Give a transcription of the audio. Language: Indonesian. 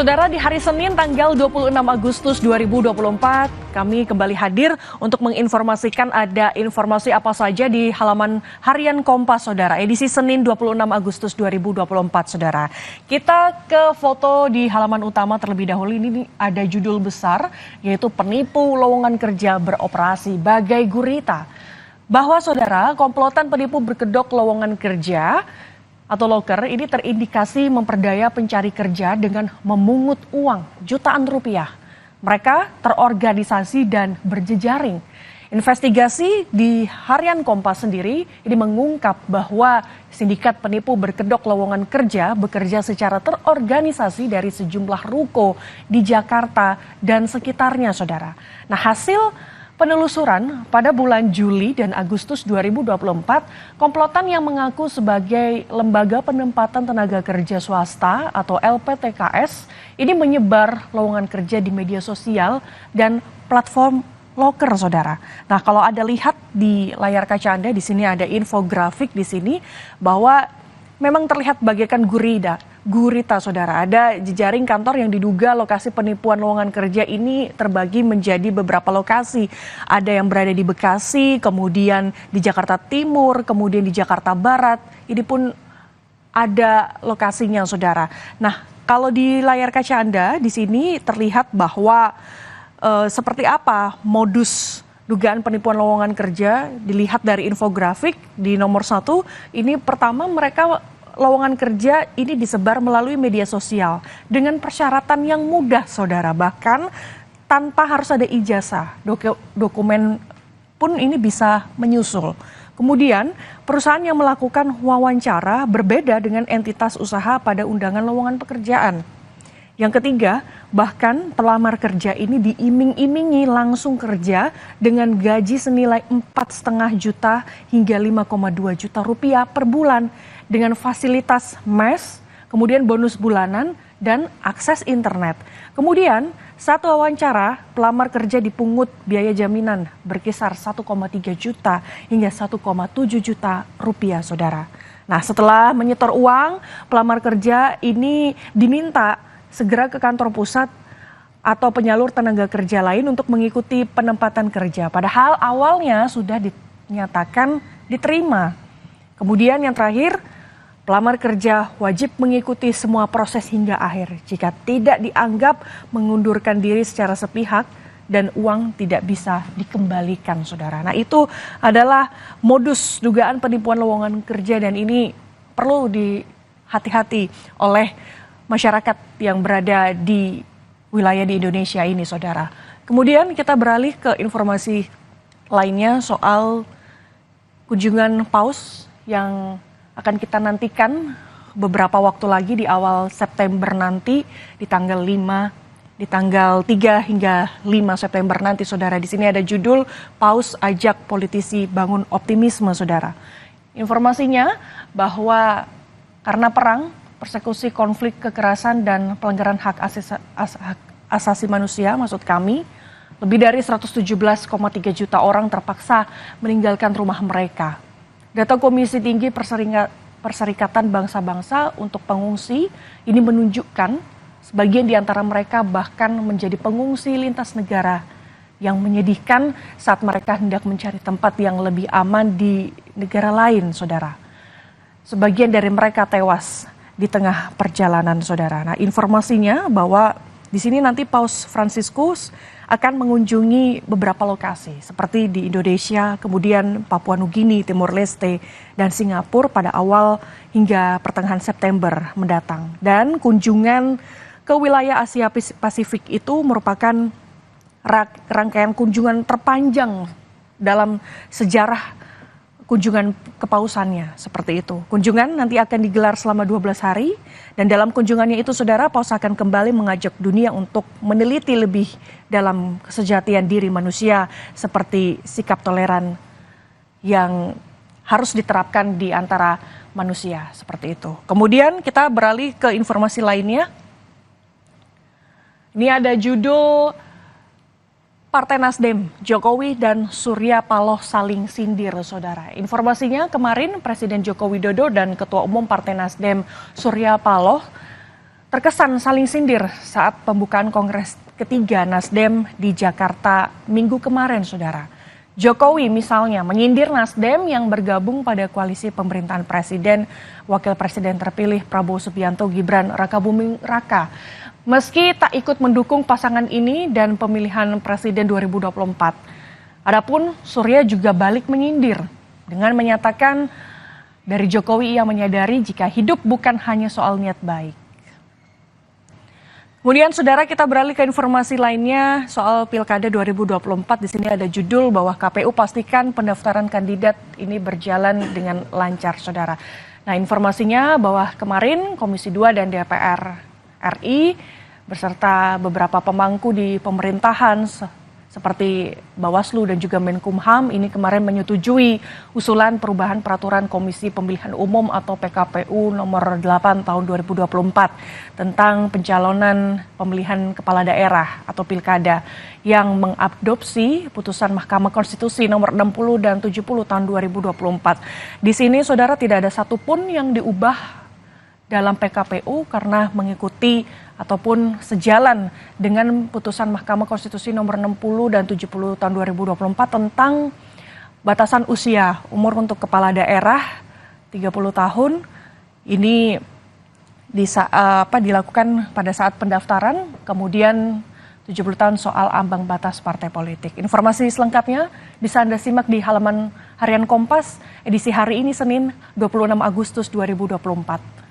Saudara, di hari Senin tanggal 26 Agustus 2024, kami kembali hadir untuk menginformasikan ada informasi apa saja di halaman Harian Kompas, Saudara. Edisi Senin 26 Agustus 2024, Saudara. Kita ke foto di halaman utama terlebih dahulu. Ini ada judul besar, yaitu penipu lowongan kerja beroperasi bagai gurita. Bahwa, Saudara, komplotan penipu berkedok lowongan kerja atau loker ini terindikasi memperdaya pencari kerja dengan memungut uang jutaan rupiah. Mereka terorganisasi dan berjejaring. Investigasi di Harian Kompas sendiri ini mengungkap bahwa sindikat penipu berkedok lowongan kerja bekerja secara terorganisasi dari sejumlah ruko di Jakarta dan sekitarnya, Saudara. Nah, hasil penelusuran pada bulan Juli dan Agustus 2024, komplotan yang mengaku sebagai Lembaga Penempatan Tenaga Kerja Swasta atau LPTKS ini menyebar lowongan kerja di media sosial dan platform loker, Saudara. Nah, kalau Anda lihat di layar kaca Anda, di sini ada infografik di sini bahwa memang terlihat bagaikan gurita, Saudara. Ada jejaring kantor yang diduga lokasi penipuan lowongan kerja ini terbagi menjadi beberapa lokasi. Ada yang berada di Bekasi, kemudian di Jakarta Timur, kemudian di Jakarta Barat. Ini pun ada lokasinya, Saudara. Nah, kalau di layar kaca Anda di sini terlihat bahwa seperti apa modus dugaan penipuan lowongan kerja dilihat dari infografik di nomor 1. Ini pertama, mereka lowongan kerja ini disebar melalui media sosial dengan persyaratan yang mudah, Saudara, bahkan tanpa harus ada ijazah. Dokumen pun ini bisa menyusul. Kemudian perusahaan yang melakukan wawancara berbeda dengan entitas usaha pada undangan lowongan pekerjaan. Yang ketiga, bahkan pelamar kerja ini diiming-imingi langsung kerja dengan gaji senilai 4,5 juta hingga 5,2 juta rupiah per bulan dengan fasilitas mes, kemudian bonus bulanan dan akses internet. Kemudian saat wawancara, pelamar kerja dipungut biaya jaminan berkisar 1,3 juta hingga 1,7 juta rupiah, Saudara. Nah, setelah menyetor uang, pelamar kerja ini diminta segera ke kantor pusat atau penyalur tenaga kerja lain untuk mengikuti penempatan kerja. Padahal awalnya sudah dinyatakan diterima. Kemudian yang terakhir, pelamar kerja wajib mengikuti semua proses hingga akhir. Jika tidak dianggap mengundurkan diri secara sepihak dan uang tidak bisa dikembalikan, Saudara. Nah, itu adalah modus dugaan penipuan lowongan kerja dan ini perlu dihati-hati oleh masyarakat yang berada di wilayah di Indonesia ini, Saudara. Kemudian kita beralih ke informasi lainnya soal kunjungan Paus yang akan kita nantikan beberapa waktu lagi di awal September nanti di tanggal 3 hingga 5 September nanti, Saudara. Di sini ada judul Paus ajak politisi bangun optimisme, Saudara. Informasinya bahwa karena perang, persekusi, konflik, kekerasan, dan pelanggaran hak asasi manusia, maksud kami, lebih dari 117,3 juta orang terpaksa meninggalkan rumah mereka. Data Komisi Tinggi Perserikatan Bangsa-Bangsa untuk pengungsi ini menunjukkan sebagian di antara mereka bahkan menjadi pengungsi lintas negara yang menyedihkan saat mereka hendak mencari tempat yang lebih aman di negara lain, Saudara. Sebagian dari mereka tewas di tengah perjalanan, Saudara. Nah, informasinya bahwa di sini nanti Paus Fransiskus akan mengunjungi beberapa lokasi seperti di Indonesia, kemudian Papua Nugini, Timor Leste, dan Singapura pada awal hingga pertengahan September mendatang. Dan kunjungan ke wilayah Asia Pasifik itu merupakan rangkaian kunjungan terpanjang dalam sejarah kunjungan kepausannya, seperti itu. Kunjungan nanti akan digelar selama 12 hari dan dalam kunjungannya itu, Saudara, Paus akan kembali mengajak dunia untuk meneliti lebih dalam kesejatian diri manusia seperti sikap toleran yang harus diterapkan di antara manusia, seperti itu. Kemudian kita beralih ke informasi lainnya. Ini ada judul Partai Nasdem, Jokowi dan Surya Paloh saling sindir, Saudara. Informasinya kemarin Presiden Joko Widodo dan Ketua Umum Partai Nasdem Surya Paloh terkesan saling sindir saat pembukaan Kongres ketiga Nasdem di Jakarta minggu kemarin, Saudara. Jokowi misalnya menyindir Nasdem yang bergabung pada koalisi pemerintahan Presiden, Wakil Presiden terpilih Prabowo Subianto Gibran Rakabuming Raka. Meski tak ikut mendukung pasangan ini dan pemilihan Presiden 2024. Adapun Surya juga balik menyindir dengan menyatakan dari Jokowi ia menyadari jika hidup bukan hanya soal niat baik. Kemudian Saudara, kita beralih ke informasi lainnya soal Pilkada 2024. Di sini ada judul bahwa KPU pastikan pendaftaran kandidat ini berjalan dengan lancar, Saudara. Nah, informasinya bahwa kemarin Komisi 2 dan DPR RI beserta beberapa pemangku di pemerintahan seperti Bawaslu dan juga Menkumham ini kemarin menyetujui usulan perubahan peraturan Komisi Pemilihan Umum atau PKPU nomor 8 tahun 2024 tentang pencalonan pemilihan kepala daerah atau pilkada yang mengadopsi putusan Mahkamah Konstitusi nomor 60 dan 70 tahun 2024. Di sini Saudara tidak ada satupun yang diubah dalam PKPU karena mengikuti ataupun sejalan dengan putusan Mahkamah Konstitusi nomor 60 dan 70 tahun 2024 tentang batasan usia umur untuk kepala daerah 30 tahun. Ini dilakukan pada saat pendaftaran, kemudian 70 tahun soal ambang batas partai politik. Informasi selengkapnya bisa Anda simak di halaman Harian Kompas edisi hari ini Senin 26 Agustus 2024.